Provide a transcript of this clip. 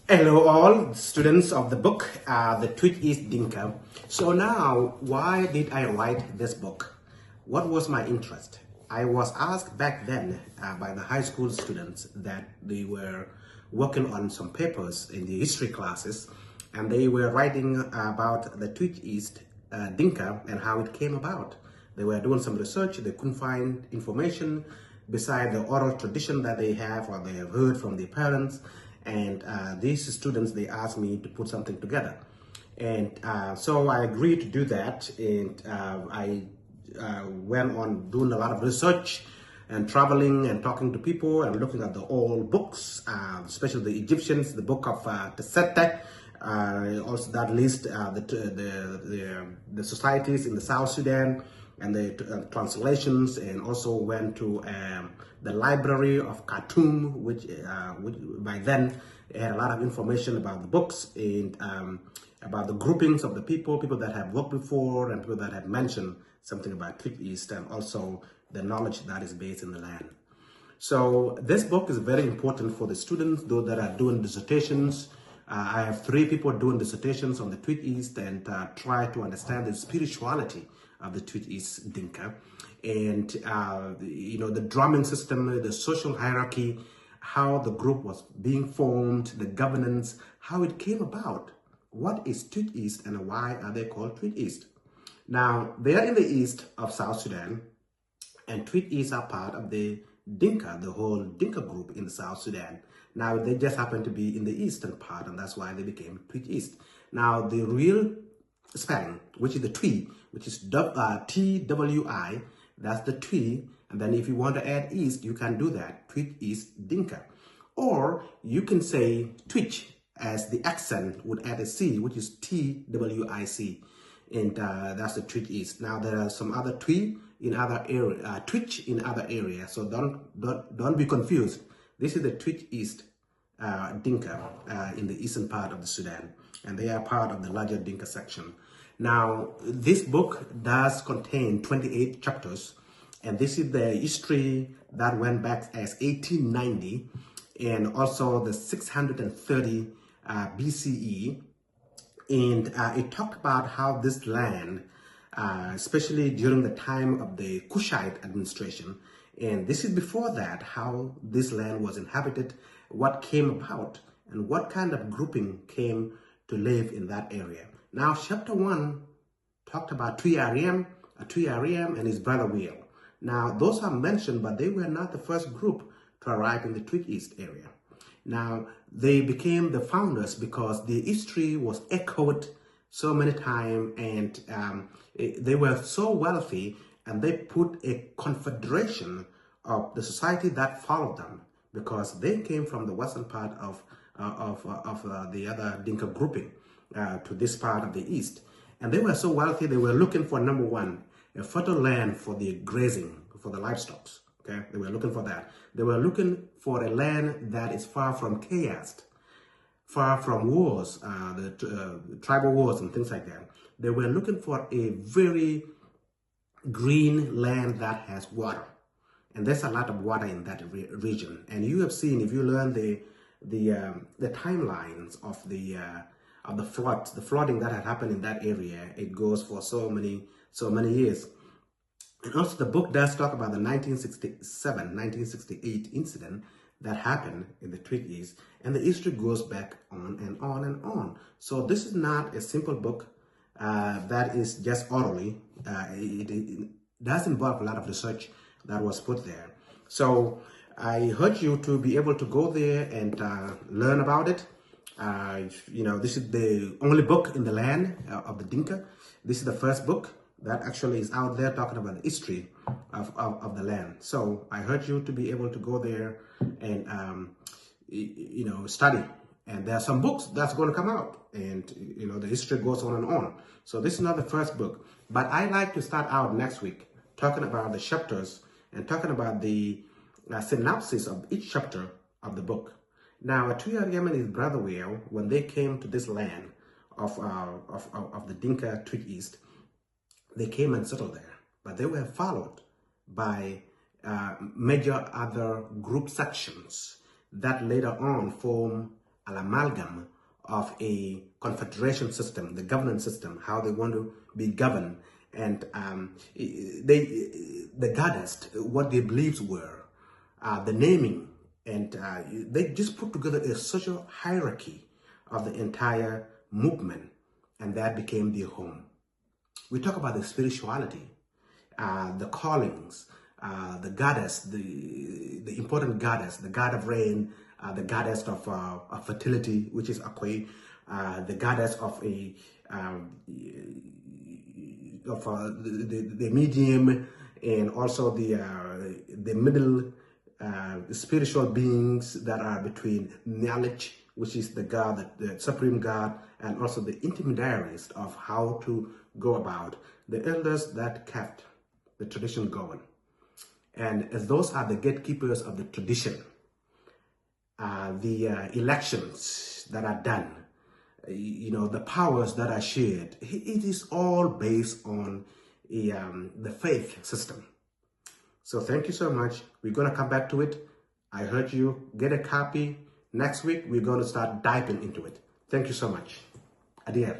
Hello all students of the book, The Twic is Dinka. So now, why did I write this book? What was my interest? I was asked back then by the high school students that they were working on some papers in the history classes, and they were writing about the Twic East Dinka and how it came about. They were doing some research, they couldn't find information beside the oral tradition that they have or they have heard from their parents. And these students, they asked me to put something together. And so I agreed to do that. And I went on doing a lot of research and traveling and talking to people and looking at the old books, especially the Egyptians, the book of Twic, also that list the societies in the South Sudan and the translations, and also went to the library of Khartoum, which by then had a lot of information about the books and about the groupings of the people that have worked before and people that have mentioned something about Twic East, and also the knowledge that is based in the land. So this book is very important for the students, those that are doing dissertations. I have 3 people doing dissertations on the Twic East and try to understand the spirituality of the Twic East Dinka, and the drumming system, the social hierarchy, how the group was being formed, the governance, how it came about. What is Twic East and why are they called Twic East? Now, they are in the east of South Sudan, and Twic East are part of the Dinka, the whole Dinka group in South Sudan. Now, they just happen to be in the eastern part, and that's why they became Twic East. Now, the real spelling, which is the Twi, which is T-W-I, that's the Twi. And then if you want to add East, you can do that, Twic East Dinka. Or you can say Twic, as the accent would add a C, which is T-W-I-C. And that's the Twic East. Now, there are some other Twi in other area, Twic in other areas. So don't be confused. This is the Twic East Dinka in the eastern part of the Sudan, and they are part of the larger Dinka section. Now, this book does contain 28 chapters, and this is the history that went back as 1890, and also the 630 BCE, and it talked about how this land, especially during the time of the Kushite administration, and this is before that, how this land was inhabited, what came about, and what kind of grouping came to live in that area. Now, chapter 1 talked about Twi and his brother Will. Now, those are mentioned, but they were not the first group to arrive in the Twic East area. Now, they became the founders because the history was echoed so many times, and they were so wealthy, and they put a confederation of the society that followed them, because they came from the western part of the other Dinka grouping to this part of the east. And they were so wealthy, they were looking for, number one, a fertile land for the grazing, for the livestock. Okay, they were looking for that. They were looking for a land that is far from chaos, far from wars, tribal wars and things like that. They were looking for a very green land that has water. And there's a lot of water in that region. And you have seen, if you learn the timelines of the floods, the flooding that had happened in that area, it goes for so many years. And also the book does talk about the 1967-1968 incident that happened in the Twic East, and the history goes back on and on and on. So this is not a simple book that is just orally. It does involve a lot of research that was put there. So I urge you to be able to go there and learn about it. This is the only book in the land of the Dinka. This is the first book that actually is out there talking about the history of the land. So I urge you to be able to go there and study. And there are some books that's going to come out, and the history goes on and on. So this is not the first book, but I like to start out next week talking about the chapters and talking about the synopsis of each chapter of the book. Now, Twic and his brother Will, when they came to this land of the Dinka Twic East, they came and settled there, but they were followed by major other group sections that later on form an amalgam of a confederation system, the governance system, how they want to be governed, and the goddess, what their beliefs were, the naming, and they just put together a social hierarchy of the entire movement, and that became their home. We talk about the spirituality, the callings, the goddess, the important goddess, the god of rain, the goddess of fertility, which is Akwe, the goddess of the medium, and also the middle spiritual beings that are between knowledge, which is the God, the supreme God, and also the intermediaries of how to go about, the elders that kept the tradition going. And as those are the gatekeepers of the tradition, the elections that are done, the powers that are shared, it is all based on the faith system. So thank you so much. We're going to come back to it. I heard you. Get a copy. Next week, we're going to start diving into it. Thank you so much. Adieu.